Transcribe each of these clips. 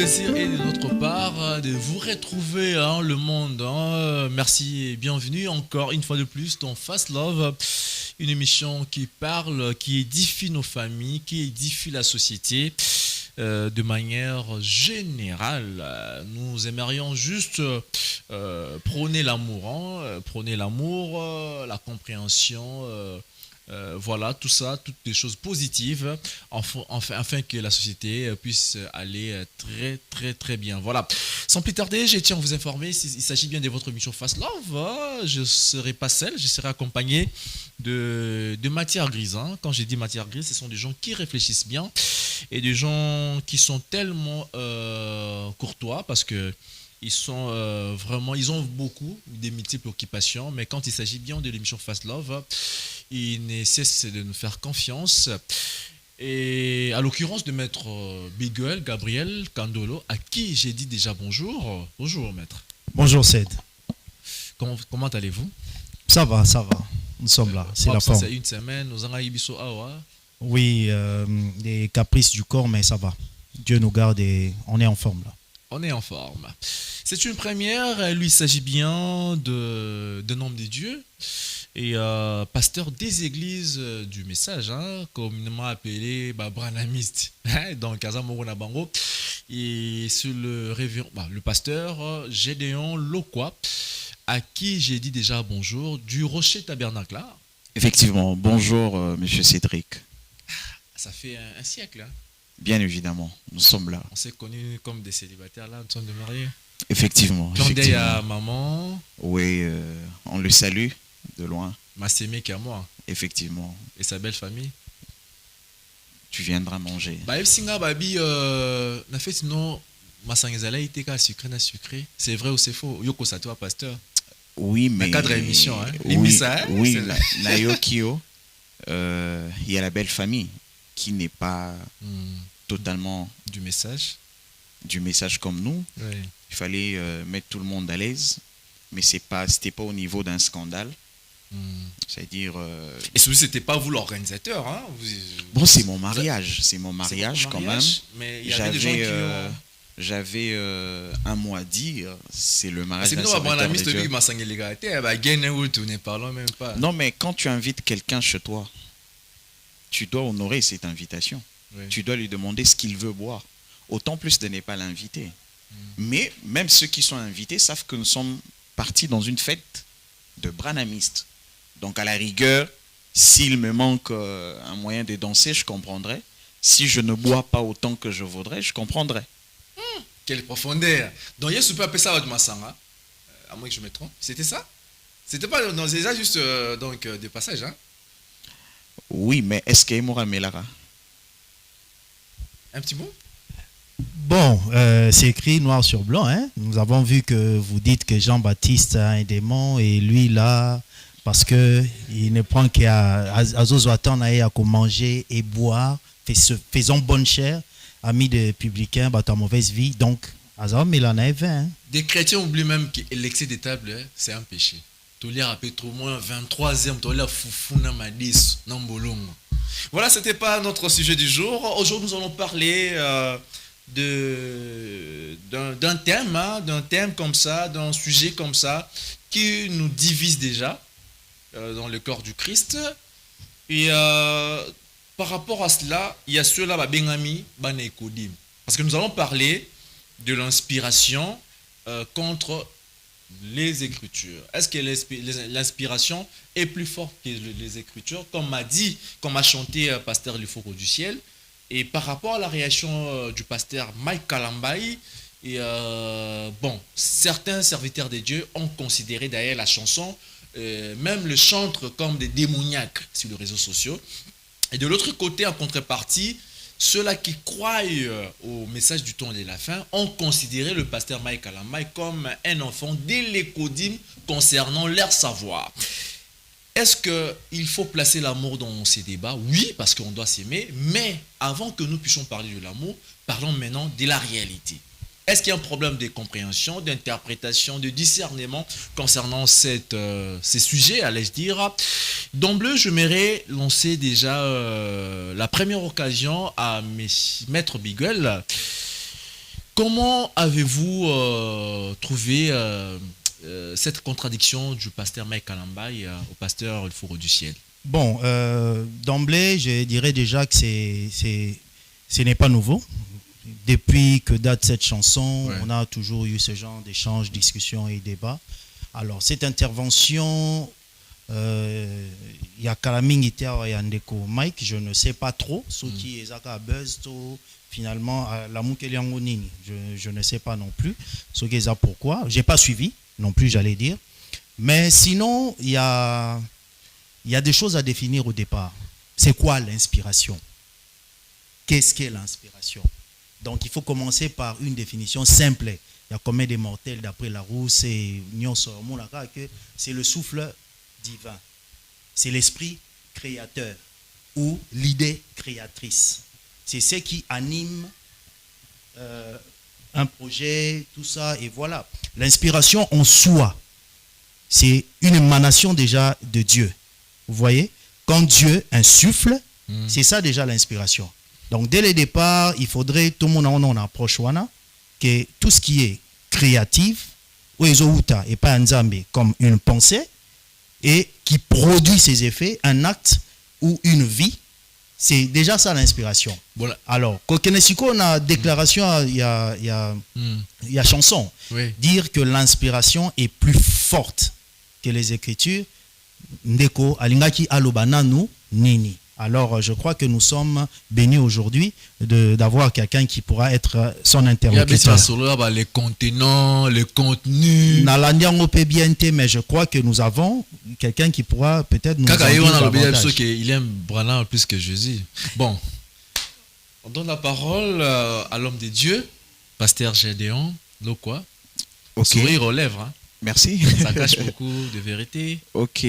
plaisir est de notre part de vous retrouver le monde. Merci et bienvenue encore une fois de plus dans Fast Love, une émission qui parle, qui édifie nos familles, qui édifie la société de manière générale. Nous aimerions juste prôner l'amour, prôner l'amour, la compréhension. Voilà, tout ça, toutes des choses positives, afin que la société puisse aller très très très bien. Voilà, sans plus tarder, je tiens à vous informer, il s'agit bien de votre émission Fast Love. Je ne serai pas seul, je serai accompagné de matière grise. Quand j'ai dit matière grise, ce sont des gens qui réfléchissent bien et des gens qui sont tellement courtois parce que ils sont vraiment, ils ont beaucoup, des multiples occupations, mais quand il s'agit bien de l'émission Fast Love, ils ne cessent de nous faire confiance. Et à l'occurrence de maître Biguel Gabriel Kandolo, à qui j'ai dit déjà bonjour. Bonjour maître. Bonjour Ced. Comment allez-vous? Ça va, ça va. Nous sommes là, c'est la forme. C'est une semaine, nous en avons awa. Oui, des caprices du corps, mais ça va. Dieu nous garde et on est en forme là. On est en forme. C'est une première, lui il s'agit bien d'un homme de Dieu et pasteur des églises du message, communément appelé branamiste. Donc, Bango. Et c'est le pasteur Gédéon Lokwa, à qui j'ai dit déjà bonjour, du Rocher Tabernacle. Effectivement, bonjour monsieur Cédric. Ça fait un siècle. Bien évidemment, nous sommes là. On s'est connus comme des célibataires là, nous sommes de mariés. Effectivement. Quand il y a maman. Oui, on le salue de loin. Massémé qui à moi. Effectivement. Et sa belle famille. Tu viendras manger. Singa babi na fait sinon masangezala ite ka sucré. C'est vrai ou c'est faux? Yoko ça toi pasteur. Oui, mais cadre émission Oui, na Yokio, il y a la belle famille qui n'est pas totalement du message comme nous. Oui. Il fallait mettre tout le monde à l'aise, mais c'était pas au niveau d'un scandale. C'est-à-dire et celui c'était pas vous l'organisateur Bon, c'est mon mariage quand même. Mais il y avait des gens qui ont... J'avais un mot à dire, c'est le mariage d'un serviteur de Dieu. Non, mais quand tu invites quelqu'un chez toi, tu dois honorer cette invitation. Oui. Tu dois lui demander ce qu'il veut boire. Autant plus de ne pas l'inviter. Mais même ceux qui sont invités savent que nous sommes partis dans une fête de branamistes. Donc à la rigueur, s'il me manque un moyen de danser, je comprendrai. Si je ne bois pas autant que je voudrais, je comprendrai. Quelle profondeur. Donc Yesu peut appeler ça Masanga. À moins que je me trompe. C'était ça? C'était pas dans déjà juste donc des passages Oui, mais est-ce qu'il y a Moral Melara? Un petit mot? Bon, c'est écrit noir sur blanc. Nous avons vu que vous dites que Jean-Baptiste a un démon et lui là, parce qu'il ne prend qu'à Zozoatan à manger et boire, faisons bonne chère, amis de publicains, ta mauvaise vie. Donc, des chrétiens oublient même que l'excès des tables, c'est un péché. Voilà, c'était pas notre sujet du jour. Aujourd'hui, nous allons parler d'un thème comme ça, d'un sujet comme ça, qui nous divise déjà dans le corps du Christ. Et par rapport à cela, il y a ceux-là, parce que nous allons parler de l'inspiration contre les Écritures. Est-ce que l'inspiration est plus forte que les Écritures, comme m'a chanté pasteur Lifoko du ciel? Et par rapport à la réaction du pasteur Mike Kalambaï, certains serviteurs de Dieu ont considéré d'ailleurs la chanson, même le chantre, comme des démoniaques sur les réseaux sociaux. Et de l'autre côté, en contrepartie, ceux-là qui croient au message du temps et de la fin ont considéré le pasteur Mike Kalambaï comme un enfant d'élécodim concernant leur savoir. Est-ce qu'il faut placer l'amour dans ces débats? Oui, parce qu'on doit s'aimer, mais avant que nous puissions parler de l'amour, parlons maintenant de la réalité. Est-ce qu'il y a un problème de compréhension, d'interprétation, de discernement concernant ces sujets, allais-je dire? D'emblée, je m'aimerais lancer déjà la première occasion à Maître Biguel. comment avez-vous trouvé cette contradiction du pasteur Mike Kalambaye au pasteur Le Fourreau du Ciel? Bon, d'emblée, je dirais déjà que ce n'est pas nouveau. Depuis que date cette chanson, Ouais. on a toujours eu ce genre d'échanges, discussions et débats. Alors, cette intervention, il y a Kalamingi Terre et Andeko Mike, je ne sais pas trop. Ce qui est à buzz, finalement, la Mukeliango Nini, je ne sais pas non plus. Ce qui est pourquoi. Je n'ai pas suivi non plus, j'allais dire. Mais sinon, il y a des choses à définir au départ. C'est quoi l'inspiration? Qu'est-ce qu'est l'inspiration? Donc, il faut commencer par une définition simple. Il y a combien de mortels d'après Larousse et que c'est le souffle divin. C'est l'esprit créateur ou l'idée créatrice. C'est ce qui anime un projet, tout ça, et voilà. L'inspiration en soi, c'est une émanation déjà de Dieu. Vous voyez? Quand Dieu insuffle, c'est ça déjà l'inspiration. Donc, dès le départ, il faudrait, tout le monde en approche, que tout ce qui est créatif, et pas un zambé, comme une pensée, et qui produit ses effets, un acte ou une vie, c'est déjà ça l'inspiration. Voilà. Alors, on a déclaration, il y a chanson. Oui. Dire que l'inspiration est plus forte que les Écritures, Ndeko, Alingaki, Alobananu, Nini. Alors, je crois que nous sommes bénis aujourd'hui d'avoir quelqu'un qui pourra être son interlocuteur. Les contenants, les contenus. Mais je crois que nous avons quelqu'un qui pourra peut-être nous en dire davantage. Il aime Branham plus que Jésus. Bon, on donne la parole à l'homme de Dieu, pasteur Gédéon Lokwa. Ok. Sourire aux lèvres. Hein. Merci. Ça cache beaucoup de vérité. Ok,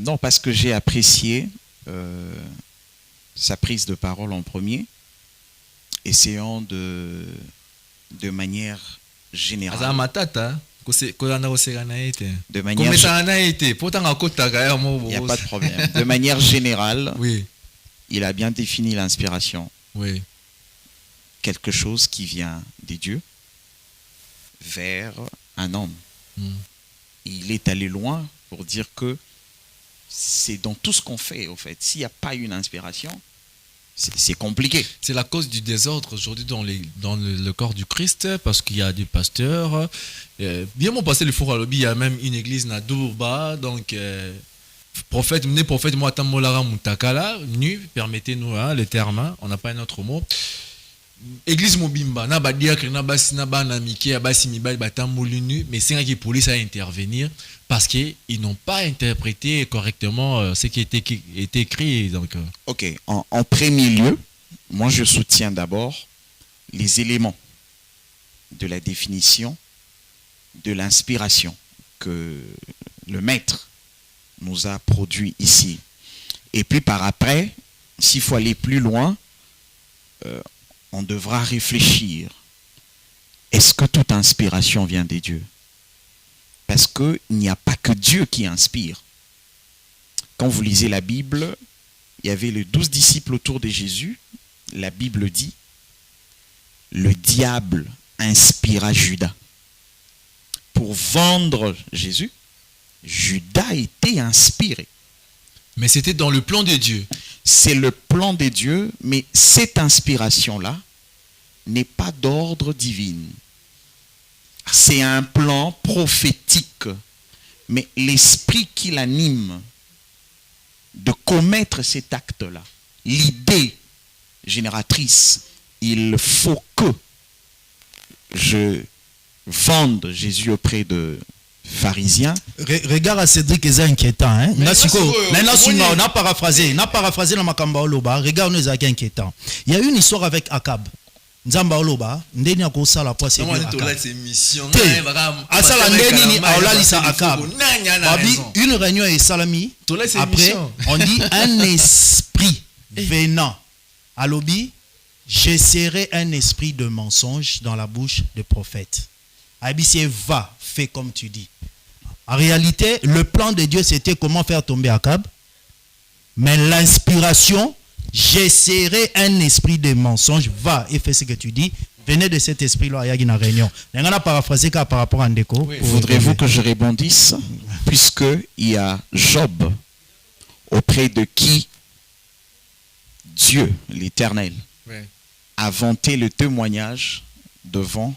non, parce que j'ai apprécié sa prise de parole en premier, essayant de manière générale. De manière, il n'y a pas de problème. De manière générale, oui. Il a bien défini l'inspiration. Oui. Quelque chose qui vient des dieux vers un homme. Il est allé loin pour dire que c'est dans tout ce qu'on fait, au fait. S'il n'y a pas une inspiration, c'est compliqué. C'est la cause du désordre aujourd'hui dans le corps du Christ, parce qu'il y a des pasteurs. Bien mon passé, le four à lobby, il y a même une église na Dourba, donc prophète, moi Tamolara Mutakala, nu, permettez-nous le terme, on n'a pas un autre mot. Église Mobimba, na badiakre na basi na bana miki basi mibali batamolunu, mais c'est qui police à intervenir parce qu'ils n'ont pas interprété correctement ce qui était écrit. Donc, ok, en premier lieu, moi je soutiens d'abord les éléments de la définition de l'inspiration que le maître nous a produit ici. Et puis par après, s'il faut aller plus loin, on devra réfléchir. Est-ce que toute inspiration vient des dieux? Parce qu'il n'y a pas que Dieu qui inspire. Quand vous lisez la Bible, il y avait les 12 disciples autour de Jésus. La Bible dit, le diable inspira Judas. Pour vendre Jésus, Judas était inspiré. Mais c'était dans le plan de Dieu. C'est le plan de Dieu, mais cette inspiration-là n'est pas d'ordre divin. C'est un plan prophétique, mais l'esprit qui l'anime de commettre cet acte-là, l'idée génératrice, il faut que je vende Jésus auprès de pharisiens. Regarde à Cédric, c'est inquiétant. Hein? On a paraphrasé dans Makamba Oloba. Regarde, nous est inquiétant. Il y a eu une histoire avec Akab. Nzamba Oloba, ndeni akosa la poisse. Une réunion et salami. Après, on dit un esprit venant à l'obi. J'essaierai un esprit de mensonge dans la bouche des prophètes. Abissé va, fais comme tu dis. En réalité, le plan de Dieu, c'était comment faire tomber Akab. Mais l'inspiration, j'essaierai un esprit de mensonge, va et fais ce que tu dis, venait de cet esprit-là, il y a une réunion. On a paraphrasé par rapport à Ndeko. Oui. Voudrez-vous que je rebondisse? Puisqu'il y a Job, auprès de qui Dieu, l'Éternel, Ouais. a vanté le témoignage devant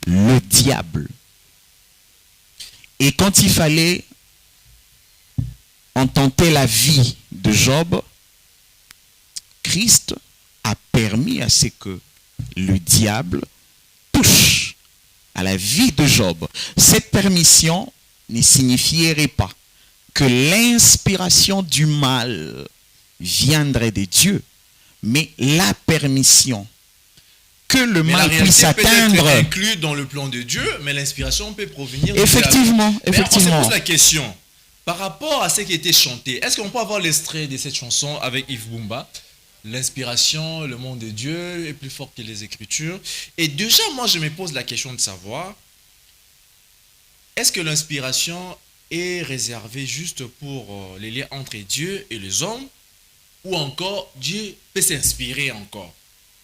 le diable. Et quand il fallait ententer la vie de Job, Christ a permis à ce que le diable touche à la vie de Job. Cette permission ne signifierait pas que l'inspiration du mal viendrait de Dieu, mais la permission que le Mais la mal puisse réalité peut atteindre. être inclue dans le plan de Dieu, mais l'inspiration peut provenir Effectivement, du diable. Mais on se effectivement. pose la question, par rapport à ce qui était chanté, est-ce qu'on peut avoir l'extrait de cette chanson avec Yves Bumba? L'inspiration, le monde de Dieu est plus fort que les Écritures. Et déjà, moi, je me pose la question de savoir, est-ce que l'inspiration est réservée juste pour les liens entre Dieu et les hommes, ou encore Dieu peut s'inspirer encore?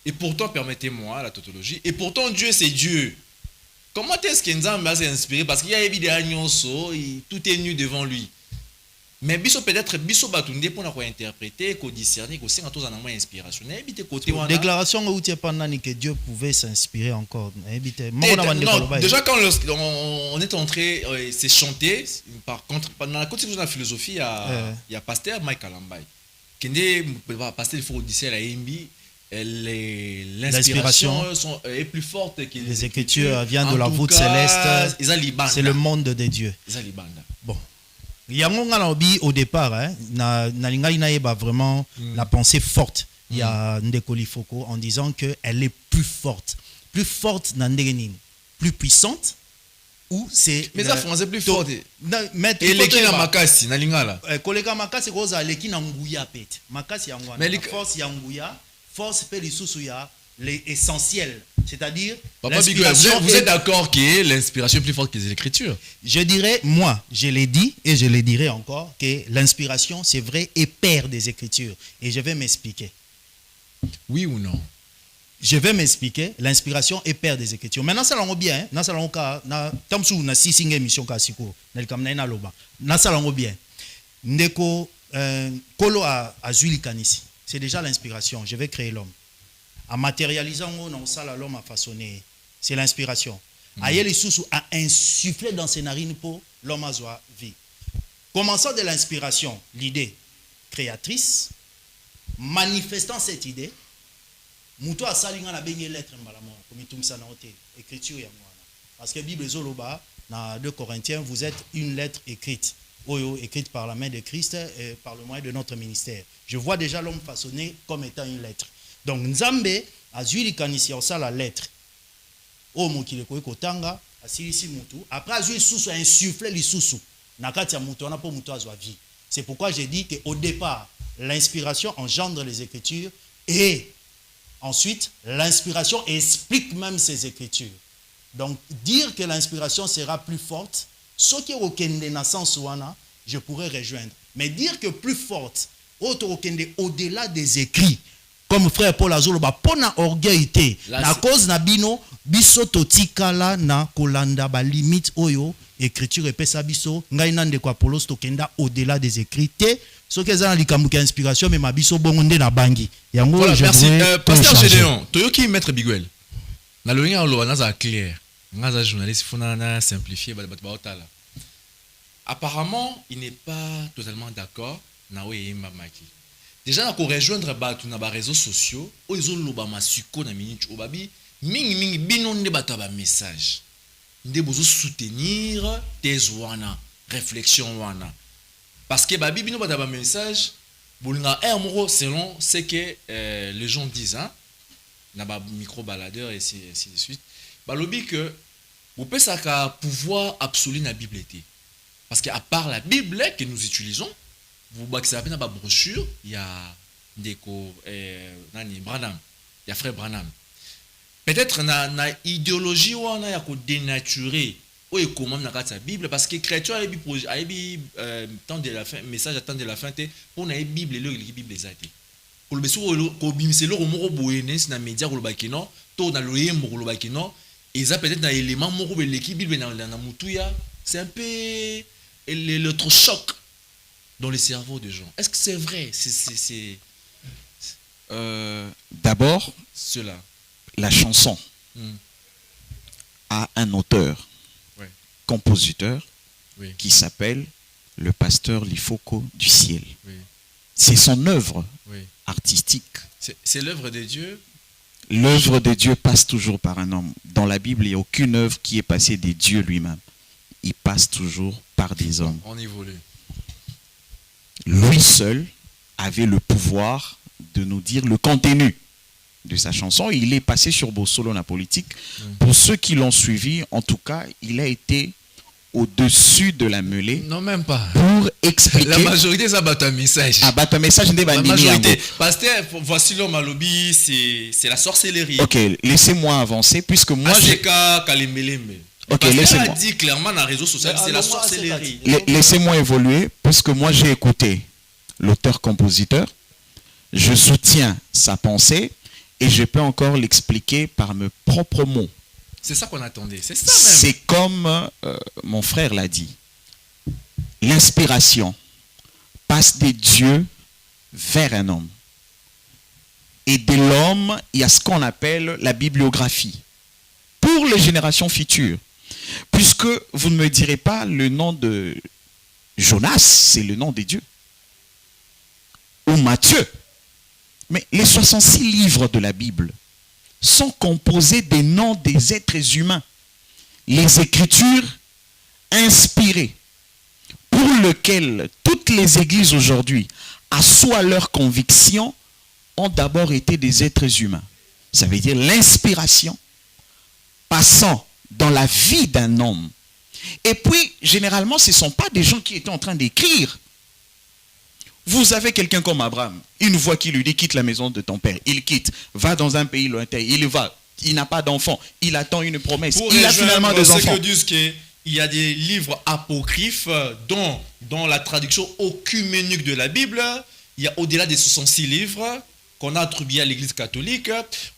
Et pourtant, permettez-moi la tautologie, et pourtant Dieu c'est Dieu. Comment est-ce qu'il va s'inspirer? Parce qu'il y a évidemment tout est nu devant lui. Mais biso peut-être biso batunde pour interpréter, discerner, aussi quand on a une inspiration. Déclaration où tu es pas que Dieu pouvait s'inspirer encore. Non, déjà quand on est entré, c'est chanté. Par contre, dans la continuité de la philosophie, il y a pasteur Mike Alambay. Qui est pasteur il faut discerner la MB. L'inspiration est plus forte que les Écritures. Viennent de la voûte céleste. C'est le monde de Dieu. Bon. Au départ, vraiment la pensée forte. Il y a Ndekoli Foko en disant qu'elle est plus forte. Plus forte, plus puissante. Ou c'est. Mais ça, français plus fort. Et les qui na makasi, na lingala. Koleka makasi, rosa, les qui na nguya pète. Makasi yangwa. Force yanguya. Force peut l'essentiel, c'est-à-dire Papa Biguel, vous êtes d'accord que l'inspiration est plus forte que les Écritures? Je dirais, moi, je l'ai dit et je le dirai encore, que l'inspiration, c'est vrai, est père des Écritures. Et je vais m'expliquer. Oui ou non? Je vais m'expliquer. L'inspiration est père des Écritures. Maintenant, ça l'en bien. Dans ça l'en cas, tam sou na six émission kasiko, nel kamna ina loba. Dans ça l'en bien. Ndeko kolo a Zuli Kanisi. C'est déjà l'inspiration. Je vais créer l'homme. En matérialisant, l'homme a façonné. C'est l'inspiration. Aïe Sousou a insufflé dans ses narines pour l'homme à joie vie. Commençant de l'inspiration, l'idée créatrice, manifestant cette idée, Mouto a salinga na benye lettre mbalamo, comme tout ça noté, écriture ya mwana. Parce que Bible zoloba, dans 2 Corinthiens, vous êtes une lettre écrite. Écrite par la main de Christ et par le moyen de notre ministère. Je vois déjà l'homme façonné comme étant une lettre. Donc, Nzambe a zui kanisi ça la lettre. Omo ki le koe kotanga, asilisi mutu. Après, a zui susu, a insufflé li susu. Nakati ya mutu, on a pas mutu a vie. C'est pourquoi j'ai dit qu'au départ, l'inspiration engendre les Écritures et ensuite, l'inspiration explique même ces Écritures. Donc, dire que l'inspiration sera plus forte, ce qui est au Kende naissance je pourrais rejoindre. Mais dire que plus forte, au-delà des écrits, comme frère Paul Azolo, pona orgueillité, na cause na bino, biso totikala na kolanda ba limite oyo, écriture epesa biso, ngai nande kwa Paulos tokenda au-delà des écrits. Ce qui est dans l'ikamuki inspiration, mais ma biso bongonde na bangi. Voilà, merci. Pasteur Gédéon, toyoki maître Biguel. Na lo nga lo na clair. Nga journaliste fona simplifier apparemment il n'est pas totalement d'accord na we mamaki. Déjà na ko rejoindre batu na ba réseaux sociaux ozo loba masuko na minute obabi mingi bino nde batu ba message nde bozo soutenir tes wana réflexion wana parce que babi bino batu ba message bolinga moko selon ce que les gens disent hein na ba micro baladeur et ainsi de suite. Balobi que vous pouvez ça pouvoir absolu dans la Bible était parce qu'à part la Bible que nous utilisons vous baksez à peine dans la brochure il y a Ndeko nani Branham il y a frère Branham peut-être na idéologie ou on a dénaturer ou comment na la Bible parce que créature a bi temps de la fin message à temps de la fin pour na Bible le Bible exact pour le besoin ko bimselo ko moko boyene na média ko bakino to na loyembo kolobaki non eza peut-être na élément moko beleki bible na mutuya c'est un peu l'électrochoc dans les cerveaux des gens. Est-ce que c'est vrai? C'est D'abord, cela. la chanson a un auteur, Ouais. compositeur, Oui. qui s'appelle le pasteur Lifoko du ciel. Oui. C'est son œuvre Oui. artistique. C'est l'œuvre de Dieu. L'œuvre de Dieu passe toujours par un homme. Dans la Bible, il n'y a aucune œuvre qui est passée de Dieu lui-même. Il passe toujours par des hommes. On évolue. Lui seul avait le pouvoir de nous dire le contenu de sa chanson. Il est passé sur Bossolo la politique. Pour ceux qui l'ont suivi, en tout cas, il a été au-dessus de la mêlée Non, même pas. pour expliquer. La majorité, ça bat un message. Ah, bah, ton message n'est pas La nini majorité. yango. Pasteur, voici l'homme à lobby, c'est la sorcellerie. Ok, laissez-moi avancer puisque moi j'ai. ACK Kalembelembe. Ok, Pasteur laissez-moi. a dit clairement dans les réseaux sociaux, c'est la sorcellerie. Laissez-moi évoluer puisque moi j'ai écouté l'auteur-compositeur. Je soutiens sa pensée et je peux encore l'expliquer par mes propres mots. C'est ça qu'on attendait. C'est ça même. C'est comme mon frère l'a dit. L'inspiration passe des dieux vers un homme. Et de l'homme, il y a ce qu'on appelle la bibliographie. Pour les générations futures. Puisque vous ne me direz pas le nom de Jonas, c'est le nom de Dieu. Ou Matthieu. Mais les 66 livres de la Bible sont composés des noms des êtres humains. Les écritures inspirées pour lesquelles toutes les églises aujourd'hui assoient leurs convictions ont d'abord été des êtres humains. Ça veut dire l'inspiration passant dans la vie d'un homme. Et puis, généralement, ce ne sont pas des gens qui étaient en train d'écrire. Vous avez quelqu'un comme Abraham, une voix qui lui dit quitte la maison de ton père, il quitte, va dans un pays lointain, il va, il n'a pas d'enfant, il attend une promesse, Pour il a finalement des enfants. que disent qu'il y a des livres apocryphes dont dans la traduction œcuménique de la Bible, il y a au-delà des 66 livres qu'on a attribués à l'église catholique.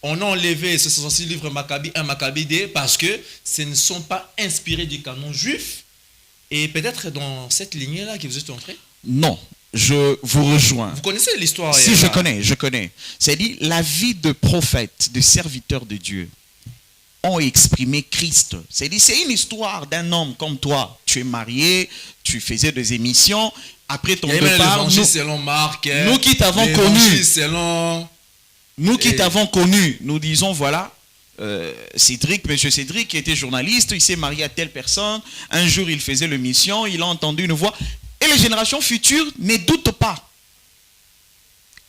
On a enlevé ces 66 livres Maccabée 1, Maccabée 2 parce que ce ne sont pas inspirés du canon juif. Et peut-être dans cette lignée-là que vous êtes entré. Non. Je vous rejoins. Vous connaissez l'histoire? Si, je connais. C'est-à-dire, la vie de prophètes, de serviteurs de Dieu, ont exprimé Christ. C'est-à-dire, c'est une histoire d'un homme comme toi. Tu es marié, tu faisais des émissions. Après ton départ, selon Marc, nous qui t'avons connu, selon... nous disons, voilà, Cédric, monsieur Cédric, qui était journaliste, il s'est marié à telle personne. Un jour, il faisait l'émission, il a entendu une voix. Et les générations futures ne doutent pas,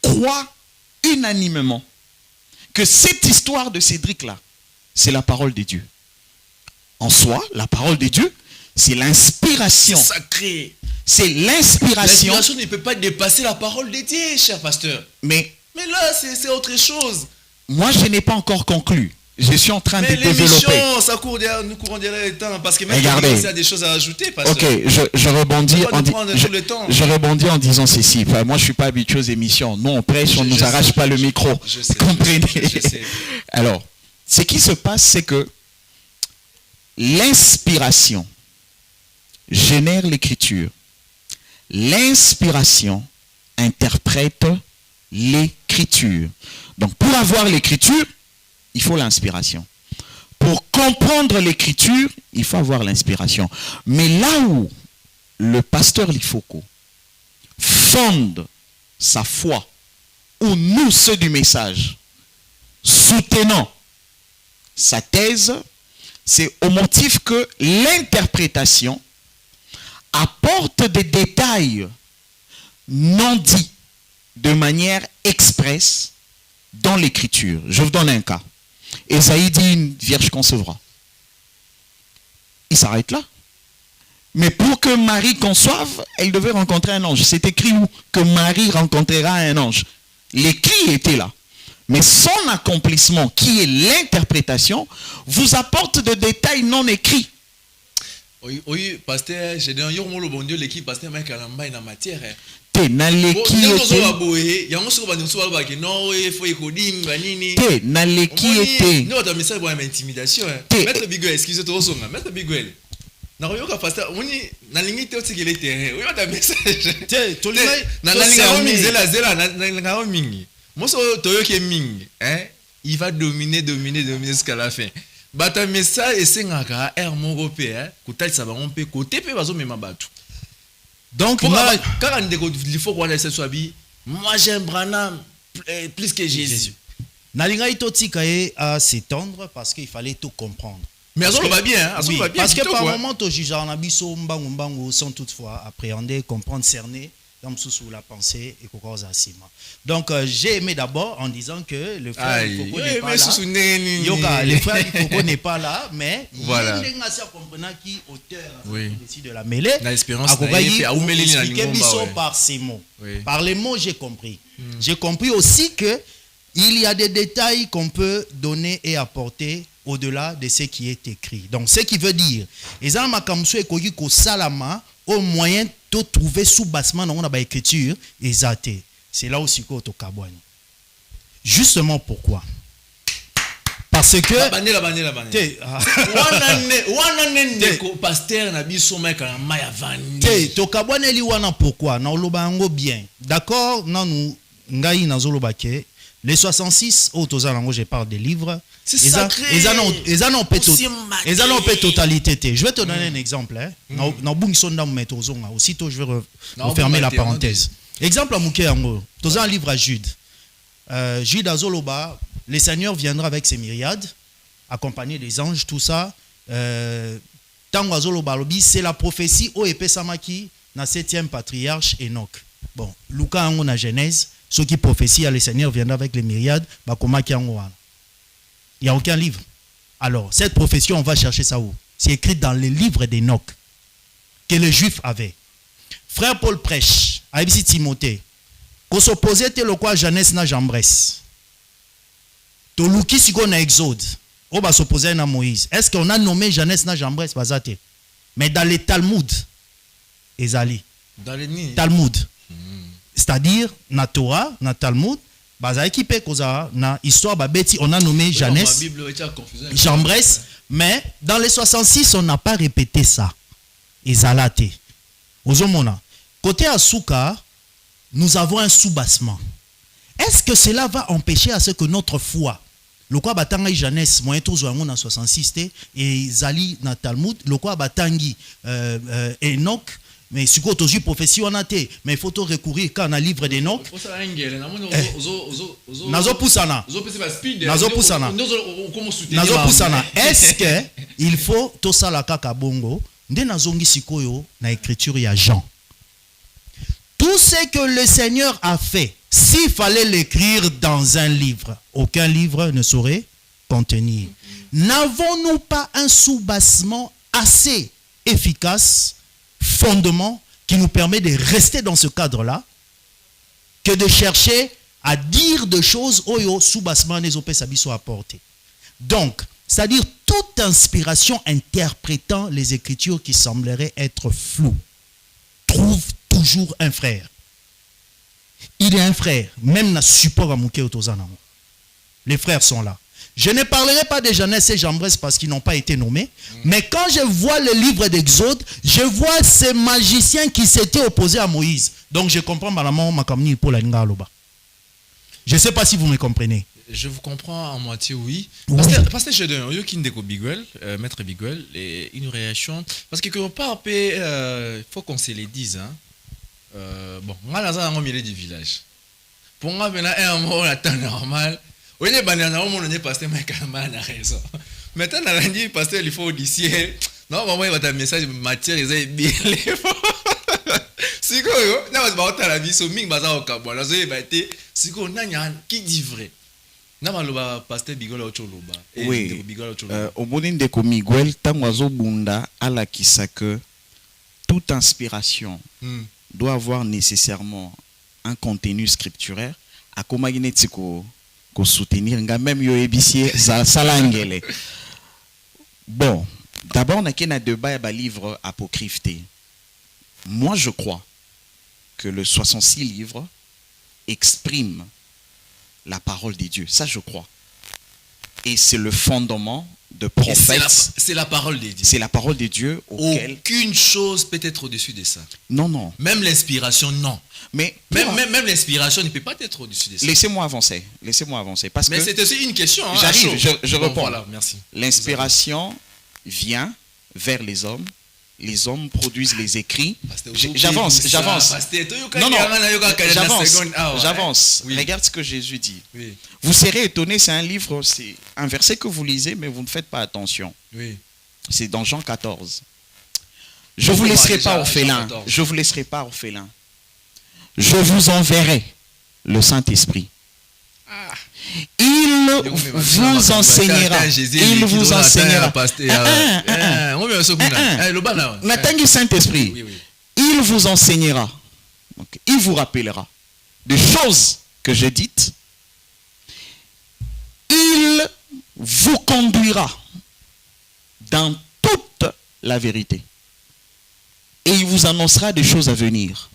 croient unanimement que cette histoire de Cédric-là, c'est la parole de Dieu. En soi, la parole de Dieu, c'est l'inspiration. C'est sacré. C'est l'inspiration. L'inspiration ne peut pas dépasser la parole de Dieu, cher pasteur. Mais là, c'est autre chose. Moi, je n'ai pas encore conclu. Je suis en train de développer. L'émission, ça court derrière le temps. Parce que même il y a des choses à ajouter. Ok, je rebondis en disant ceci. Enfin, moi, je ne suis pas habitué aux émissions. Nous, on prêche, on ne nous arrache pas le micro. Comprenez? Alors, ce qui se passe, c'est que l'inspiration génère l'écriture. L'inspiration interprète l'écriture. Donc, pour avoir l'écriture, il faut l'inspiration. Pour comprendre l'écriture, il faut avoir l'inspiration. Mais là où le pasteur Lifoko fonde sa foi, ou nous, ceux du message, soutenant sa thèse, c'est au motif que l'interprétation apporte des détails non dits de manière expresse dans l'écriture. Je vous donne un cas. Ésaïe dit une vierge concevra. Il s'arrête là. Mais pour que Marie conçoive, elle devait rencontrer un ange. C'est écrit où? Que Marie rencontrera un ange. L'écrit était là. Mais son accomplissement, qui est l'interprétation, vous apporte des détails non écrits. Oui, pasteur, j'ai dit, bon Dieu, l'équipe, pasteur, Mike Alamba, il a matière. te naleki ete te naleki ete te Maître Biguel, excusez-moi, Maître Biguel. Nakoyoka pasteur, oni nalingi te otikele terrain. Oyo ta message. Te tolima na linga mingi zela na linga mingi. Moso toyoke mingi, il va dominer jusqu'à la fin. Bata message esengaka air moko pe kotalisa bango mpe côté pe bazo mema batu. Donc quand il faut qu'on ait ce soabi, moi j'aime Branham plus que Jésus. Nalinga itotika ye à s'étendre parce qu'il fallait tout comprendre. Mais ça va bien, oui, parce que par moment tu juges en abisso mbangu sans toutefois appréhender, comprendre, cerner comme sous la pensée et cause asima. Donc j'ai aimé d'abord en disant que le frère Foko n'est pas là. Yoga, le frère Foko n'est pas là, mais voilà. Il y a un comprenant qui auteur de la mêlée. L'espérance expliquer par ces mots. Par les mots j'ai compris. J'ai compris aussi que il y a des détails qu'on peut donner et apporter au-delà de ce qui est écrit. Donc, ce qui veut dire, au moyen de trouver sous-bassement dans la écriture, c'est là aussi que tu as. Justement pourquoi? Parce que bien. D'accord, les 66 je parle des livres. C'est sacré. Ils en ont fait totalité. Je vais te donner un exemple. Aussitôt, je vais refermer la parenthèse. Exemple à Moukéango. Tu as un livre à Jude. Jude Azoloba, le Seigneur viendra avec ses myriades, accompagné des anges, tout ça. Tango Azoloba, c'est la prophétie au épée Samaki, na 7e patriarche Enoch. Bon, Luka Ango na Genèse, ce qui prophétie à le Seigneur viendra avec les myriades, Bakomaki Ango. Il n'y a aucun livre. Alors, cette prophétie, on va chercher ça où? C'est écrit dans les livres d'Enoch que les Juifs avaient. Frère Paul prêche, à Ibsi Timothée, qu'on s'opposait le quoi Jeannès na Jambres. Toluki siko na Exode, on va s'opposer à Moïse. Est-ce qu'on a nommé Jeannès na Jambres Bazate? Mais dans les Talmud, Ezali. Dans les Talmud. C'est-à-dire, na Torah, na Talmud, na histoire babeti on a nommé Jeannès Jambres, mais dans les 66 on n'a pas répété ça. Ezalate. Ozomona. Côté Asuka, nous avons un sous-bassement. Est-ce que cela va empêcher à ce que notre foi, le quoi batanga Jeannès moyen tous en 66 et Zali na Talmud, le quoi batangi Enoch. Mais si vous avez une prophétie, mais il faut recourir quand on a un livre d'Enoch. Est-ce qu'il faut tout ça la kaka bongo? Na écriture il y a Jean. Tout ce que le Seigneur a fait, s'il fallait l'écrire dans un livre, aucun livre ne saurait contenir. N'avons-nous pas un sous-bassement assez efficace, fondement qui nous permet de rester dans ce cadre-là que de chercher à dire des choses oyo sous-bassement les opé sabiso apporté. Donc, c'est-à-dire toute inspiration interprétant les écritures qui sembleraient être floues trouve toujours un frère. Il est un frère, même na support à Mouké Otozana. Les frères sont là. Je ne parlerai pas de Jeannès et Jambres parce qu'ils n'ont pas été nommés. Mais quand je vois le livre d'Exode, je vois ces magiciens qui s'étaient opposés à Moïse. Donc je comprends malamment Makamni pour la Ngaloba. Je ne sais pas si vous me comprenez. Je vous comprends en moitié, oui. Parce que je donne Maître Biguel, une réaction. Parce que quelque part, il faut qu'on se les dise. Bon, moi, là, on milieu du village. Pour moi, maintenant, un mot, on temps normal. Oui, les bananes, on n'est pas raison. Maintenant, on a dit, pasteur, il faut d'ici. Non, maman, il va un message, matière, ils ont bien les si quoi, on va la vie, so ming baza au Cabo. Là, si quoi, qui dit vrai? Pasteur Bigola Ocholoba. Oui. Au bout de Miguel, Tangoazo Bunda a la kisa que toute inspiration doit avoir nécessairement un contenu scripturaire. À Komaginetiko. Qu'on soutenir même yo ébicier salangele. Bon, d'abord on a un débat à livre apocryphe. Moi je crois que le 66 livres expriment la parole de Dieu. Ça, je crois. Et c'est le fondement de prophètes. C'est la parole de Dieu. C'est la parole de Dieu auquel... Aucune chose peut être au-dessus de ça. Non, non. Même l'inspiration, non. Mais même l'inspiration ne peut pas être au-dessus de ça. Laissez-moi avancer. Laissez-moi avancer. Parce Mais que c'est aussi une question. Hein, j'arrive, je bon, réponds. Voilà, merci. L'inspiration vient vers les hommes produisent les écrits. J'avance. Non, non, j'avance. Oui. Regarde ce que Jésus dit. Oui. Vous serez étonnés, c'est un livre, c'est un verset que vous lisez, mais vous ne faites pas attention. Oui. C'est dans Jean 14. Je vous laisserai pas orphelin. Jean 14. Je vous laisserai pas orphelin. Je vous enverrai le Saint-Esprit. Il vous enseignera. Il vous enseignera. Natangi Saint-Esprit. Il vous enseignera. Donc, il vous rappellera des choses que j'ai dites. Il vous conduira dans toute la vérité. Et il vous annoncera des choses à venir.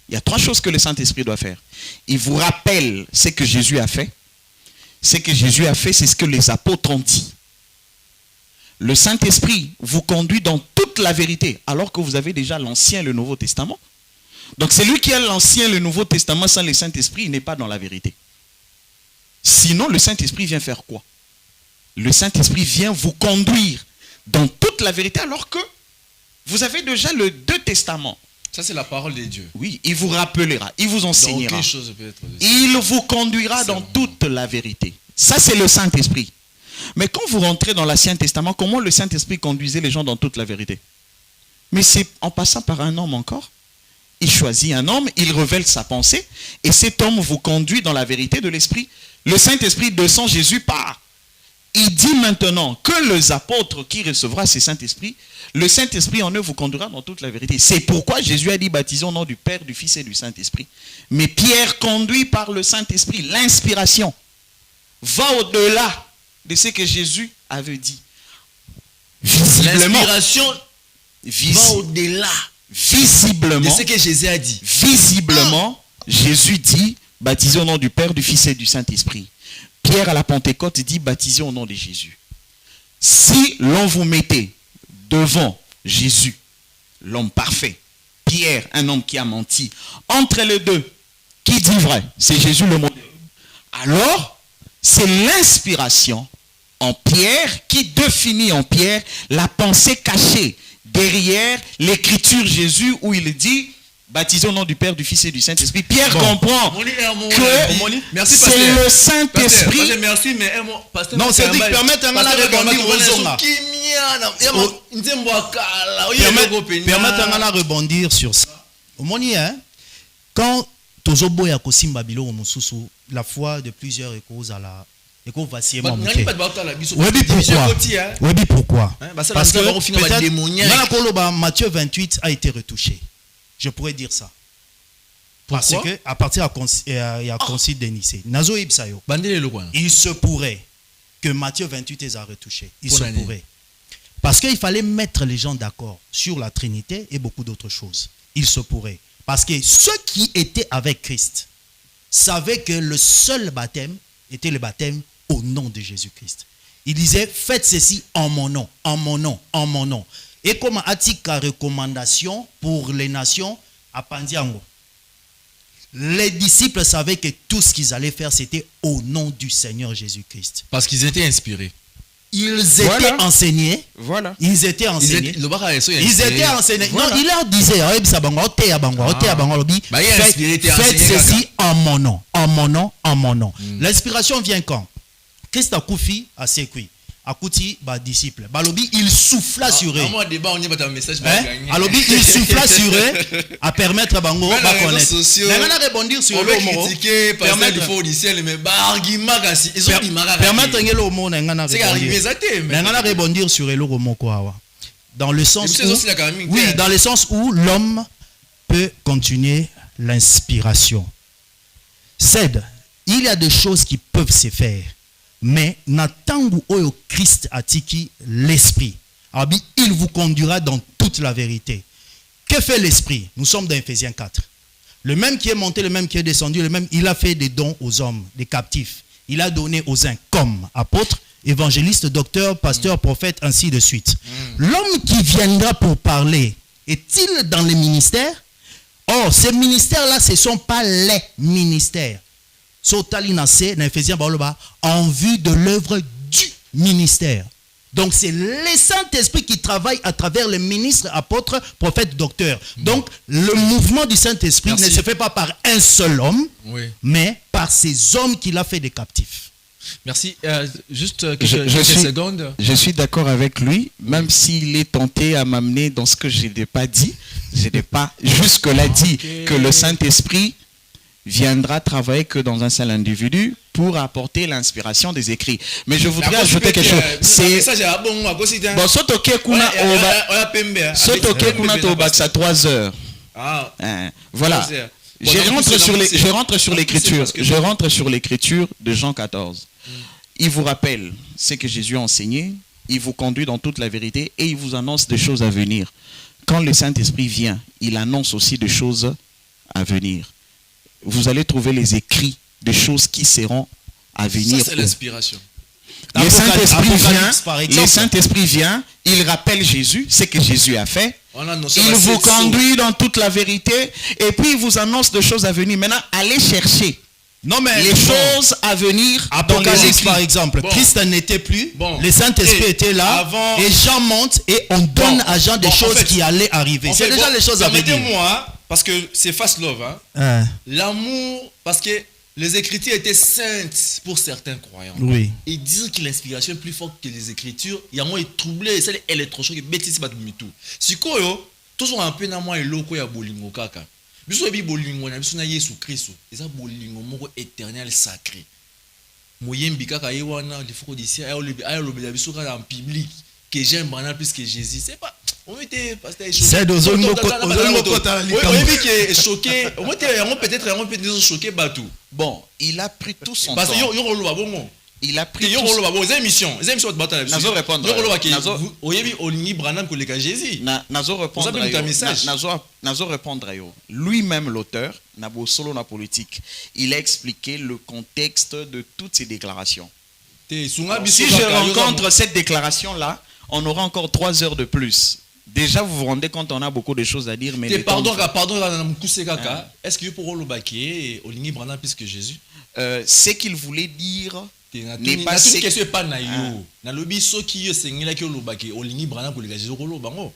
Il y a 3 choses que le Saint-Esprit doit faire. Il vous rappelle ce que Jésus a fait. Ce que Jésus a fait, c'est ce que les apôtres ont dit. Le Saint-Esprit vous conduit dans toute la vérité, alors que vous avez déjà l'Ancien et le Nouveau Testament. Donc celui qui a l'Ancien et le Nouveau Testament sans le Saint-Esprit, il n'est pas dans la vérité. Sinon, le Saint-Esprit vient faire quoi? Le Saint-Esprit vient vous conduire dans toute la vérité, alors que vous avez déjà le 2 testaments. Ça, c'est la parole de Dieu. Oui, il vous rappellera, il vous enseignera. Chose peut être Il vous conduira dans toute la vérité. Ça, c'est le Saint-Esprit. Mais quand vous rentrez dans l'Ancien Testament, comment le Saint-Esprit conduisait les gens dans toute la vérité? Mais c'est en passant par un homme encore. Il choisit un homme, il révèle sa pensée, et cet homme vous conduit dans la vérité de l'Esprit. Le Saint-Esprit descend, Jésus part. Il dit maintenant que les apôtres qui recevra ce Saint-Esprit, le Saint-Esprit en eux vous conduira dans toute la vérité. C'est pourquoi Jésus a dit baptisez au nom du Père, du Fils et du Saint-Esprit. Mais Pierre, conduit par le Saint-Esprit, l'inspiration, va au-delà de ce que Jésus avait dit. Visiblement. L'inspiration va au-delà visiblement. de ce que Jésus a dit. Visiblement, Jésus dit baptisez au nom du Père, du Fils et du Saint-Esprit. Pierre à la Pentecôte dit baptisez au nom de Jésus. Si l'on vous mettait devant Jésus, l'homme parfait, Pierre, un homme qui a menti, entre les deux, qui dit vrai? C'est Jésus le modèle. Alors, c'est l'inspiration en Pierre qui définit en Pierre la pensée cachée derrière l'écriture Jésus où il dit baptisé au nom du Père, du Fils et du Saint-Esprit. Pierre comprend que c'est le Saint-Esprit. Merci, mais non, c'est dit, permettez-moi de rebondir sur ça. Quand tozoboya kosimba biloko mosusu, la foi de plusieurs échos à la oui, pourquoi? Parce que peut-être Matthieu 28 a été retouché. Je pourrais dire ça. Parce que à partir de concile de Nicée, il se pourrait que Matthieu 28 les a retouchés. Il se pourrait. Parce qu'il fallait mettre les gens d'accord sur la Trinité et beaucoup d'autres choses. Il se pourrait. Parce que ceux qui étaient avec Christ savaient que le seul baptême était le baptême au nom de Jésus-Christ. Il disait, faites ceci en mon nom, en mon nom, en mon nom. Et comme atika recommandation pour les nations, à Pandiango, les disciples savaient que tout ce qu'ils allaient faire, c'était au nom du Seigneur Jésus-Christ. Parce qu'ils étaient inspirés. Ils étaient enseignés. Voilà. Ils étaient enseignés. Ils étaient enseignés. Voilà. Non, il leur disait, faites ceci en mon nom, en mon nom, en mon nom. L'inspiration vient quand? Christ a koufi à Sekui. Akuti ba disciple. Balobi il souffla sur eux. Alobi il souffla sur eux à permettre bango ba connaître. Nangana rebondir sur le mot. Permettre ngelo mot nangana rebondir. Nangana rebondir sur le mot quoi. Dans le sens où oui, dans le sens où l'homme peut continuer l'inspiration. C'est il y a des choses qui peuvent se faire. Mais natangu oyo Christ atiki l'esprit. Il vous conduira dans toute la vérité. Que fait l'esprit? Nous sommes dans Ephésiens 4. Le même qui est monté, le même qui est descendu, le même, il a fait des dons aux hommes, des captifs. Il a donné aux uns comme apôtres, évangélistes, docteurs, pasteurs, prophètes, ainsi de suite. L'homme qui viendra pour parler, est-il dans les ministères? Or, ces ministères-là, ce ne sont pas les ministères. En vue de l'œuvre du ministère. Donc, c'est le Saint-Esprit qui travaille à travers les ministres, apôtres, prophètes, docteurs. Donc, le mouvement du Saint-Esprit ne se fait pas par un seul homme, mais par ces hommes qu'il a fait des captifs. Merci. Juste quelques secondes. Je suis d'accord avec lui, même s'il est tenté à m'amener dans ce que je n'ai pas dit. Je n'ai pas jusque-là dit que le Saint-Esprit viendra travailler que dans un seul individu pour apporter l'inspiration des écrits. Mais je voudrais ajouter quelque chose. C'est bon, sotoke kuna au 3 heures. Voilà. Je rentre sur l'écriture. Je rentre sur l'écriture de Jean 14. Il vous rappelle ce que Jésus a enseigné, il vous conduit dans toute la vérité et il vous annonce des choses à venir. Quand le Saint-Esprit vient, il annonce aussi des choses à venir. Vous allez trouver les écrits des choses qui seront à venir. Ça, c'est l'inspiration. Le Saint-Esprit vient, il rappelle Jésus, ce que Jésus a fait. Il vous conduit dans toute la vérité et puis il vous annonce des choses à venir. Maintenant, allez chercher les choses à venir. Apocalypse, par exemple. Christ n'était plus, le Saint-Esprit était là, et Jean monte et on donne à Jean des choses qui allaient arriver. C'est déjà les choses à venir. Permettez-moi, parce que c'est fast love. L'amour, parce que les Écritures étaient saintes pour certains croyants. Oui. Et dire que l'inspiration est plus forte que les Écritures, il y a moins troublé, c'est l'électrochoc, bêtise, tout. Si quoi, toujours un peu dans moi et l'eau, il y a bolingo kaka. Biso bi bolingo na biso na Yesu Kristo eza bolingo moko éternel sacré moyembi kaka ye wana il faut d'ici ayo le biso en public que j'aime Branham plus que Jésus c'est pas on était pasteur c'est deux zones oui qui est choqué on peut-être choqué batou. Bon, il a pris tout son temps. Parce que yo il a pris tout les émissions de bataille. Nazo répondre. Nazo répondre. Lui-même l'auteur, Nabo Solo na politique, il a expliqué le contexte de toutes ces déclarations. Si je rencontre cette déclaration-là, on aura encore 3 heures de plus. Déjà, vous vous rendez compte, on a beaucoup de choses à dire. Mais pardon, est-ce que pour le baquet, Olingi Branham plus que Jésus? Ce qu'il voulait dire n'est pas ce que c'est pas naïo. Na lobi so qui yo sengela ki lo baquet, Olingi Branham pour les Jésus rolo bango.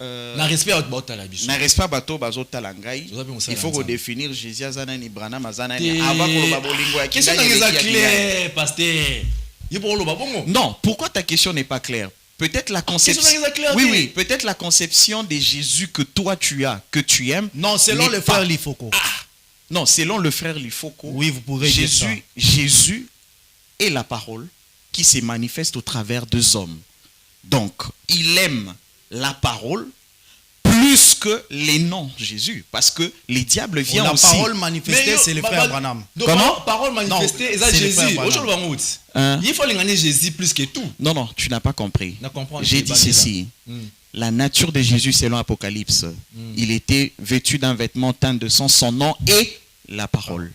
Na respect à bato la biso. Na respect bato bazo talangai. Il faut redéfinir Jésus azana ni Branham azana ni avant ko lo babolingo ya question est claire, pasteur. Yo pour lo babongo. Non, pourquoi ta question n'est pas claire? Peut-être la conception. Oui, peut-être la conception de Jésus que toi tu as, que tu aimes. Non, selon le frère Lifoko. Non, selon le frère Lifoko. Oui, vous pourrez dire ça. Jésus est la parole qui se manifeste au travers des hommes. Donc, il aime la parole plus que les noms Jésus, parce que les diables viennent aussi. La parole manifestée, c'est le frère Branham. Comment? La parole manifestée, c'est Jésus. Il faut gagner Jésus plus que tout. Non, tu n'as pas compris. J'ai dit ceci. La nature de Jésus selon Apocalypse, il était vêtu d'un vêtement teint de sang, son nom est la parole.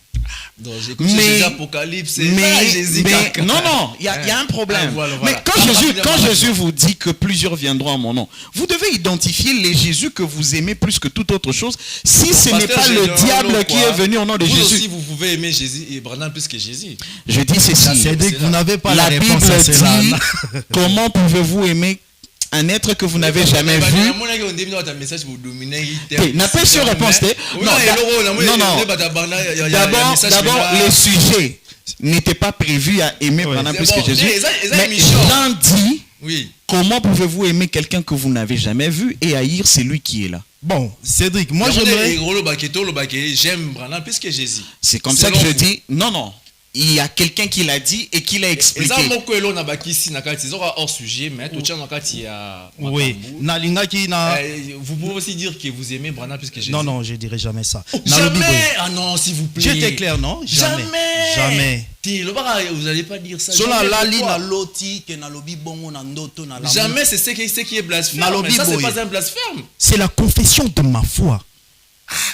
Non, mais Apocalypse, non, il y a un problème. Voilà. Mais quand Jésus vous dit que plusieurs viendront à mon nom, vous devez identifier les Jésus que vous aimez plus que toute autre chose. Si ce n'est pas le diable qui est venu au nom de Jésus. Vous aussi, vous pouvez aimer Jésus et Branham plus que Jésus. Je dis ceci. C'est-à-dire que vous n'avez pas la Bible réponse à dit, comment pouvez-vous aimer un être que vous n'avez jamais vu? N'a pas su réponse. D'abord, le sujet n'était pas prévu à aimer Branham plus que Jésus. Mais Jean dit, comment pouvez-vous aimer quelqu'un que vous n'avez jamais vu et haïr celui qui est là? Bon, Cédric, moi j'aimerais... J'aime Branham plus que Jésus. C'est comme ça que je dis, non. Il y a quelqu'un qui l'a dit et qui l'a expliqué. Oui. Vous pouvez aussi dire que vous aimez Branham plus que Jésus. Non, je dirais jamais ça. Jamais. Ah non, s'il vous plaît. J'étais clair, non? Jamais. Vous n'allez pas dire ça. Jamais, c'est ce qui est blasphème. Ça, c'est pas un blasphème. C'est la confession de ma foi.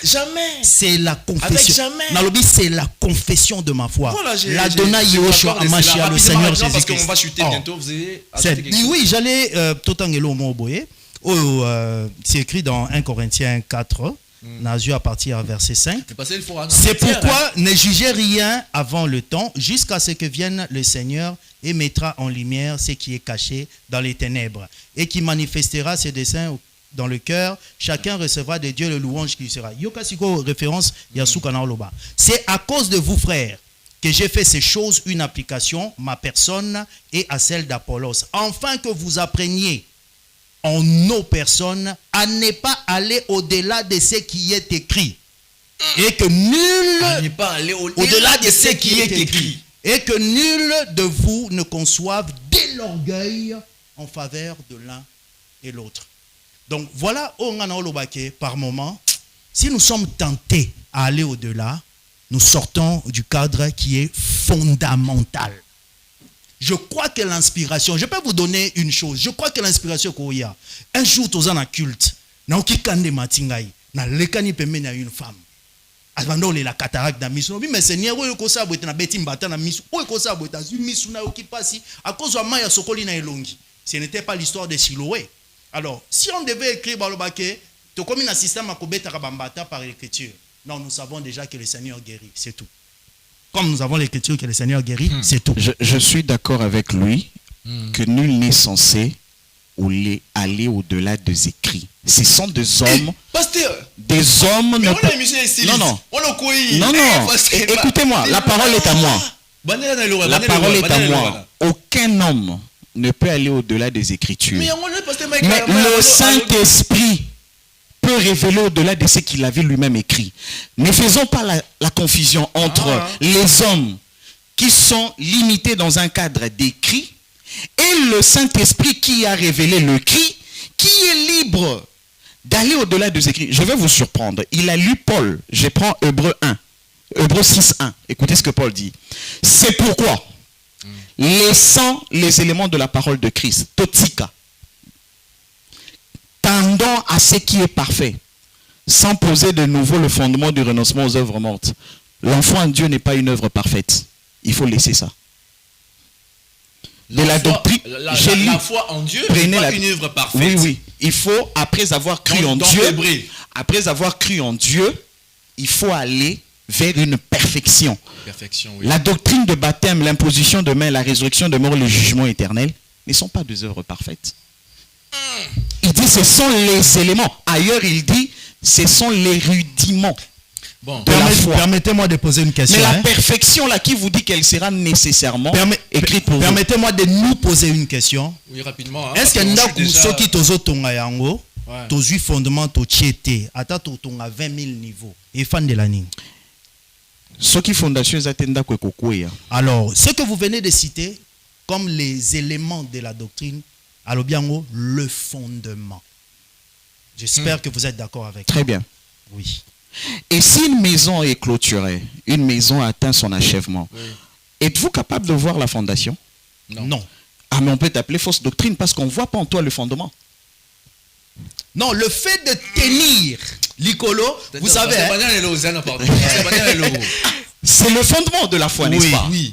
Jamais. C'est la Avec confession. jamais. Nalobi, c'est la confession de ma foi. Voilà, L'Adonai Yehoshua Hamashiach, le Seigneur parce qu'on Jésus-Christ. va chuter Oh. bientôt. Vous avez ajouté quelque chose. Oui, j'allais Totangelo Moboye. C'est écrit dans 1 Corinthiens 4, Nazu à partir à verset 5. Mais parce qu'il faut C'est pourquoi ne jugez rien avant le temps, jusqu'à ce que vienne le Seigneur et mettra en lumière ce qui est caché dans les ténèbres, et qui manifestera ses desseins dans le cœur. Chacun recevra de Dieu le louange qui lui sera. Yokasiko référence Yasuka Naoloba. C'est à cause de vous, frères, que j'ai fait ces choses une application, ma personne et à celle d'Apollos, afin que vous appreniez en nos personnes à ne pas aller au-delà de ce qui est écrit, et que nul n'est pas allé au-delà de ce qui est écrit. Et que nul de vous ne conçoive de l'orgueil en faveur de l'un et l'autre. Donc voilà, par moment, si nous sommes tentés à aller au-delà, nous sortons du cadre qui est fondamental. Je crois que l'inspiration, je peux vous donner une chose, je crois que l'inspiration qu'il y a, un jour, tu es en culte, na okikande matingai, na lekani pembe na une femme. Avant la cataracte dans misu, mais Seigneur, où est-ce que ça na beti mbata na misu, où est-ce que ça na misu na okipasi, à cause de maya sokoli na elongi. Ce n'était pas l'histoire de Siloé. Alors, si on devait écrire balobake, tu comme un système à kobeta kabambata par l'écriture. Non, nous savons déjà que le Seigneur guérit, c'est tout. Comme nous avons l'écriture que le Seigneur guérit, c'est tout. Je suis d'accord avec lui que nul n'est censé aller au-delà des écrits. Ce sont des hommes. Pasteur. Des hommes. Mais on a émission ici. Non. On a quoi? Non. Écoutez-moi, la parole est à moi. La parole est à moi. Aucun homme ne peut aller au-delà des Écritures. Mais le Saint-Esprit peut révéler au-delà de ce qu'il avait lui-même écrit. Ne faisons pas la confusion entre les hommes qui sont limités dans un cadre d'écrit et le Saint-Esprit qui a révélé le cri, qui est libre d'aller au-delà des écrits. Je vais vous surprendre. Il a lu Paul. Je prends Hébreux 1. Hébreux 6.1. Écoutez ce que Paul dit. C'est pourquoi, laissant les éléments de la parole de Christ, Totika, tendant à ce qui est parfait, sans poser de nouveau le fondement du renoncement aux œuvres mortes. L'enfant de Dieu n'est pas une œuvre parfaite. Il faut laisser ça. De la doctrine, la foi en Dieu n'est pas une œuvre parfaite. Oui. Il faut, après avoir cru en Dieu, il faut aller vers une perfection. Oui. La doctrine de baptême, l'imposition de main, la résurrection de mort, le jugement éternel ne sont pas des œuvres parfaites. Il dit ce sont les éléments. Ailleurs, il dit ce sont les rudiments. Bon. Permettez-moi de poser une question. Mais la perfection là qui vous dit qu'elle sera nécessairement écrite pour vous. Permettez-moi de nous poser une question. Oui, rapidement. Est-ce que ndaku soki tozo tonga yango, tozu fondement to chiete, ata to tonga 20 000 niveaux. Et fan de la ligne. Soki fondation zatenda ko kokoya. Alors, ce que vous venez de citer comme les éléments de la doctrine, alors bien le fondement. J'espère que vous êtes d'accord avec Très bien. Oui. Et si une maison est clôturée, une maison atteint son achèvement, êtes-vous capable de voir la fondation? Non. Ah, mais on peut t'appeler fausse doctrine parce qu'on ne voit pas en toi le fondement. Non, le fait de tenir l'icolo, vous savez. C'est le fondement de la foi, n'est-ce pas? Oui.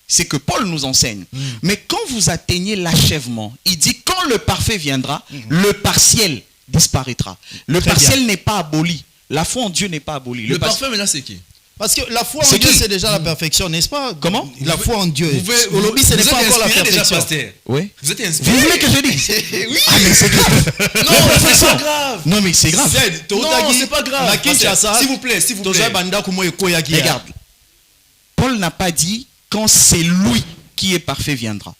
C'est que Paul nous enseigne. Mais quand vous atteignez l'achèvement, il dit quand le parfait viendra, le partiel disparaîtra. Le partiel n'est pas aboli. La foi en Dieu n'est pas abolie. Le parfait maintenant c'est qui? Parce que la foi en Dieu c'est déjà la perfection, n'est-ce pas? Comment? La foi en Dieu. Vous ce n'est pas encore la déjà, perfection. pasteur. Oui. Vous êtes inspiré. Vous voulez que je dise? Oui. Ah mais c'est grave. Non, c'est pas grave. Non mais c'est grave. Non, c'est pas grave. S'il vous plaît. Regarde. Paul n'a pas dit quand c'est lui qui est parfait viendra.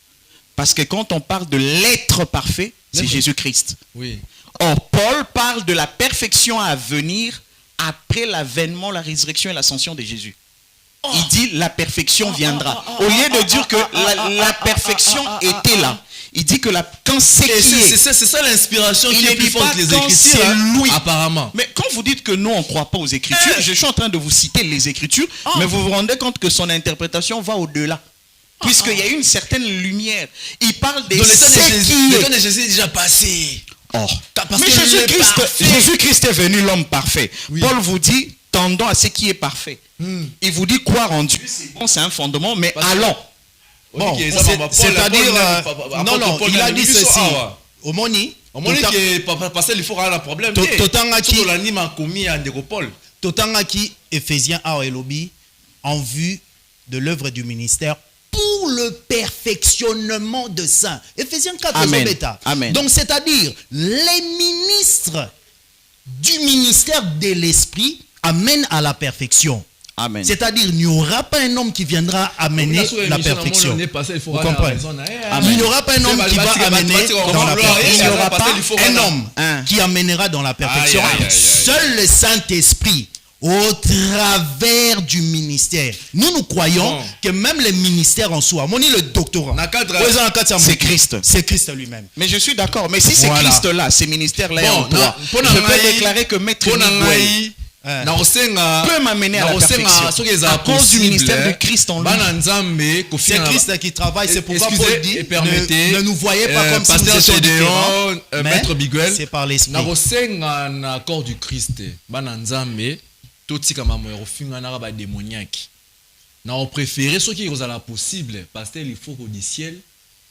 Parce que quand on parle de l'être parfait, c'est Jésus-Christ. Oui. Or, Paul parle de la perfection à venir après l'avènement, la résurrection et l'ascension de Jésus. Il dit la perfection viendra. Au lieu de dire que la perfection était là, il dit que quand c'est ça l'inspiration qui est plus forte que les Écritures. C'est lui. Apparemment. Mais quand vous dites que nous, on ne croit pas aux Écritures, je suis en train de vous citer les Écritures, mais vous vous rendez compte que son interprétation va au-delà. Puisqu'il y a une certaine lumière. Il parle de le temps de Jésus est déjà passé. Or. Parce Mais que Jésus-Christ est venu l'homme parfait. Oui. Paul vous dit, tendons à ce qui est parfait. Il vous dit, croire en Dieu, c'est bon, c'est un fondement, mais allons. Bon, c'est-à-dire, non, il a dit ceci. Au Moni, il faut avoir un problème. Totangaki, Éphésiens A et Lobby, en vue de l'œuvre du ministère pour le perfectionnement de saints. Éphésiens 4, Amen. Amen. Donc, c'est-à-dire, les ministres du ministère de l'Esprit amènent à la perfection. Amen. C'est-à-dire, il n'y aura pas un homme qui viendra amener la perfection. Vous comprenez? Il n'y aura pas un homme qui va amener dans la perfection. Il n'y aura pas un homme qui amènera dans la perfection. Seul le Saint-Esprit, au travers du ministère. Nous croyons que même les ministères en soi, mon le doctorat, c'est Christ. C'est Christ lui-même. Mais je suis d'accord. Mais si c'est Christ-là, ces ministères-là est en toi, je peux déclarer que Maître Miguel peut m'amener à la perfection à cause du ministère de Christ en lui. C'est Christ qui travaille, c'est pourquoi Paul dit ne nous voyez pas comme si nous étions différents, Maître Miguel, c'est par l'Esprit. Na accord du Christ, bananzambe totika mamoyo finga na ba démoniaque. Na on préférer ce qui est possible parce qu'il faut au ciel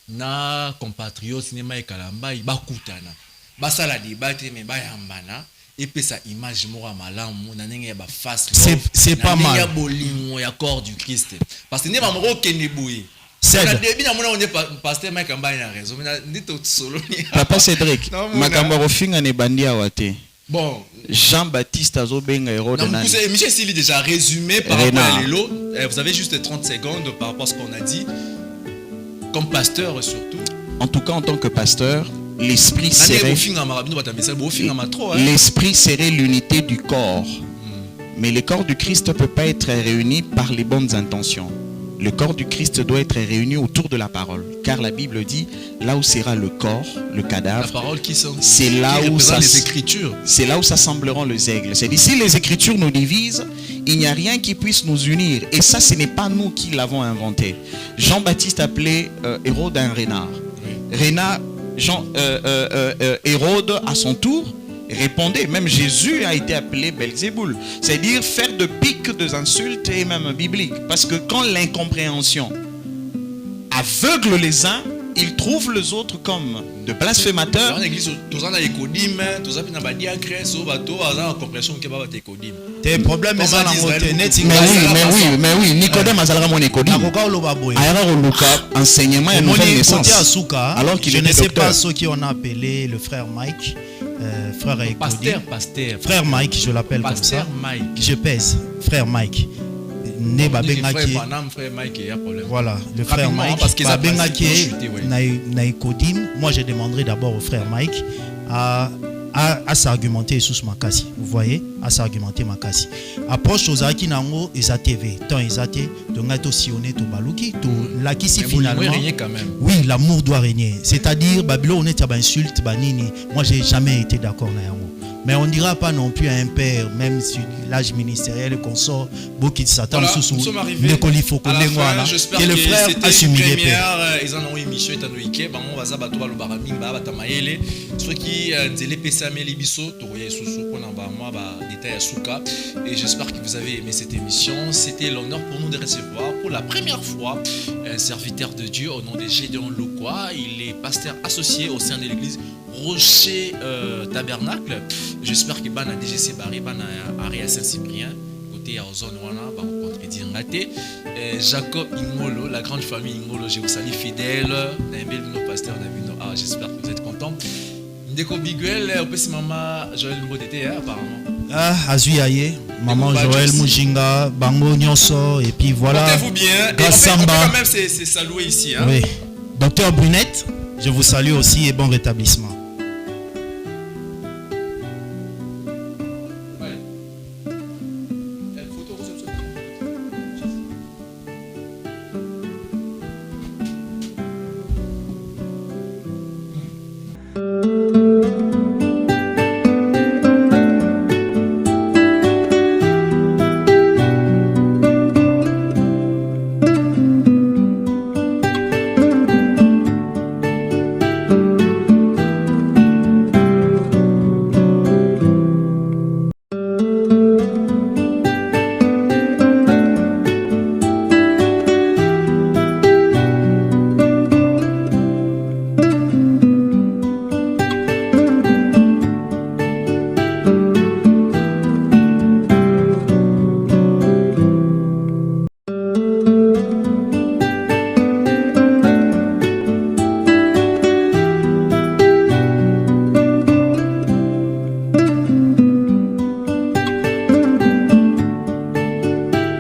na compatriotes cinéma et kalambai bakutana. Basala débat mais bayambana. Et puis ça image mora malamu na ndenge ya ba face c'est pas mal ya bolingo ya corps du Christ parce que ne ba moko kende boye c'est na début na mona on est pasteur Mike Ambani na raison mais ndito solo Papa Cédric makambo rofinga ne bandia wate. Bon, Jean-Baptiste Azobenga Hérode Nani. Michel Sili déjà résumé par rapport à Lélo. Vous avez juste 30 secondes par rapport à ce qu'on a dit comme pasteur surtout. En tout cas en tant que pasteur, l'esprit serait l'unité du corps. Mais le corps du Christ ne peut pas être réuni par les bonnes intentions. Le corps du Christ doit être réuni autour de la parole. Car la Bible dit, là où sera le corps, le cadavre, la parole c'est là où les Écritures. C'est là où s'assembleront les aigles. C'est-à-dire, si les Écritures nous divisent, il n'y a rien qui puisse nous unir. Et ça, ce n'est pas nous qui l'avons inventé. Jean-Baptiste appelait Hérode un renard. Renard, Hérode, à son tour, répondait. Même Jésus a été appelé Belzéboul. C'est-à-dire faire de piques, des insultes et même bibliques. Parce que quand l'incompréhension aveugle les uns, ils trouvent les autres comme de blasphémateurs. Tes problèmes mais oui, Nicodème azalaka mon Nicodème. Enseignement et nouvelle naissance. Alors qu'il je ne sais docteur. pas ceux qui on a appelé le frère Mike. Frère Pasteur. Frère Mike, je l'appelle comme ça. Mike. Je pèse. Frère Mike. Ne babengaki. Voilà, le frère Mike. Babengaki naïkodim. Moi, je demanderai d'abord au frère Mike à s'argumenter sous Makasi. Vous voyez, à s'argumenter Makasi. Approche aux Aki Nango et za TV. Tant ils até, donc à sionné to baluki, to lakisi finalement. Oui, l'amour doit régner. C'est-à-dire, Babylone on est à insulte, banini. Moi, j'ai jamais été d'accord na yango. Mais on ne dira pas non plus à un père, même sur l'âge ministériel qu'on sort, beaucoup de Satan, voilà, nous sommes arrivés à la fin. J'espère que c'était une première. Ils en ont émission, ils ont équipe. On va s'abattre le baramimba, batamaele. Ceux qui ont PC Amélie Bisso, Touré Soussou, on a moi détail à Souka. Et j'espère que vous avez aimé cette émission. C'était l'honneur pour nous de recevoir pour la première fois un serviteur de Dieu au nom de Gédéon Lokwa. Il est pasteur associé au sein de l'église Rocher Tabernacle. J'espère que Bana DGC Barry, Bana Aria Saint-Cyprien, côté à Ozone Wana, rencontre Dirate. Jacob Ingolo, la grande famille Ingolo, je vous salue fidèle. Nos pasteurs, j'espère que vous êtes contents. Ndeko Biguel, au petit maman Joël Mbodete, apparemment. Azuyaye, maman Joël Mujinga, Bango Nyonso, et puis voilà. Portez-vous bien. Et en fait, quand même, c'est salué ici. Hein. Oui. Docteur Brunette, je vous salue aussi et bon rétablissement.